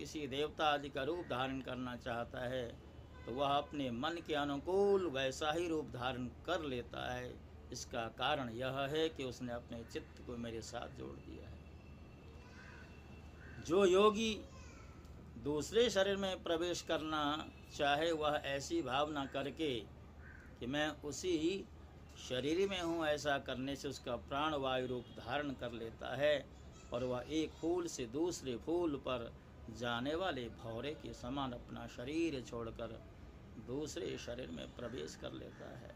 किसी देवता आदि का रूप धारण करना चाहता है तो वह अपने मन के अनुकूल वैसा ही रूप धारण कर लेता है। इसका कारण यह है कि उसने अपने चित्त को मेरे साथ जोड़ दिया है। जो योगी दूसरे शरीर में प्रवेश करना चाहे वह ऐसी भावना करके कि मैं उसी शरीर में हूँ, ऐसा करने से उसका प्राण वायु रूप धारण कर लेता है और वह एक फूल से दूसरे फूल पर जाने वाले भौरे के समान अपना शरीर छोड़कर दूसरे शरीर में प्रवेश कर लेता है।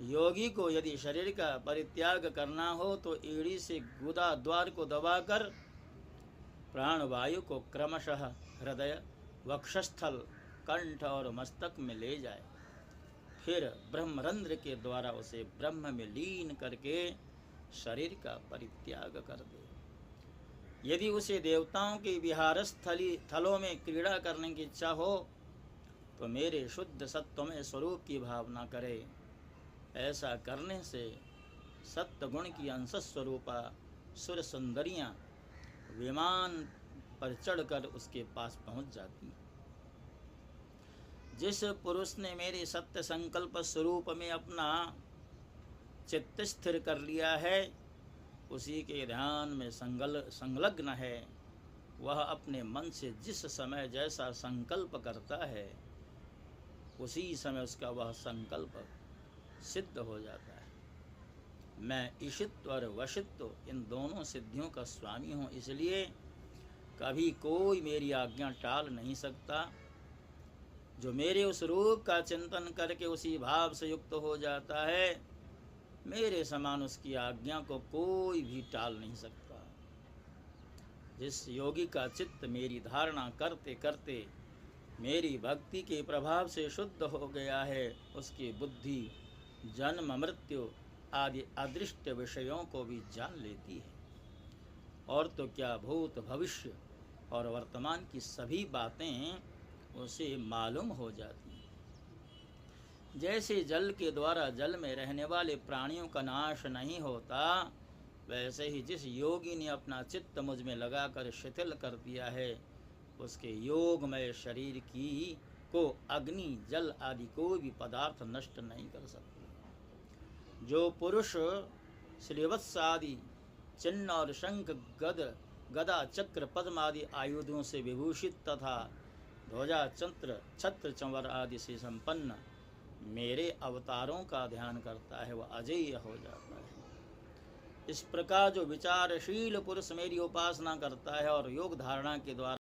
योगी को यदि शरीर का परित्याग करना हो तो एड़ी से गुदा द्वार को दबाकर प्राण वायु को क्रमशः हृदय, वक्षस्थल, कंठ और मस्तक में ले जाए, फिर ब्रह्मरंध्र के द्वारा उसे ब्रह्म में लीन करके शरीर का परित्याग कर दे। यदि उसे देवताओं के विहारस्थलों में क्रीड़ा करने की इच्छा हो तो मेरे शुद्ध सत्वमय स्वरूप की भावना करे। ऐसा करने से सत्य गुण की अंश स्वरूपा सुर सुंदरियाँ विमान पर चढ़कर उसके पास पहुंच जाती हैं। जिस पुरुष ने मेरे सत्य संकल्प स्वरूप में अपना चित्त स्थिर कर लिया है, उसी के ध्यान में संलग्न है, वह अपने मन से जिस समय जैसा संकल्प करता है उसी समय उसका वह संकल्प सिद्ध हो जाता है। मैं ईशित्व और वशित्व इन दोनों सिद्धियों का स्वामी हूँ, इसलिए कभी कोई मेरी आज्ञा टाल नहीं सकता। जो मेरे उस रूप का चिंतन करके उसी भाव से युक्त हो जाता है, मेरे समान उसकी आज्ञा को कोई भी टाल नहीं सकता। जिस योगी का चित्त मेरी धारणा करते करते मेरी भक्ति के प्रभाव से शुद्ध हो गया है, उसकी बुद्धि जन्म मृत्यु आदि अदृष्ट विषयों को भी जान लेती है, और तो क्या भूत भविष्य और वर्तमान की सभी बातें उसे मालूम हो जाती हैं। जैसे जल के द्वारा जल में रहने वाले प्राणियों का नाश नहीं होता, वैसे ही जिस योगी ने अपना चित्त मुझ में लगाकर शिथिल कर दिया है, उसके योगमय शरीर की को अग्नि जल आदि कोई भी पदार्थ नष्ट नहीं कर सकते। जो पुरुष श्रीवत्स आदि चिन्ह और शंख गदा चक्र पद्म आदि आयुधों से विभूषित तथा ध्वजा छत्र चंवर आदि से संपन्न मेरे अवतारों का ध्यान करता है, वह अजेय हो जाता है। इस प्रकार जो विचारशील पुरुष मेरी उपासना करता है और योग धारणा के द्वारा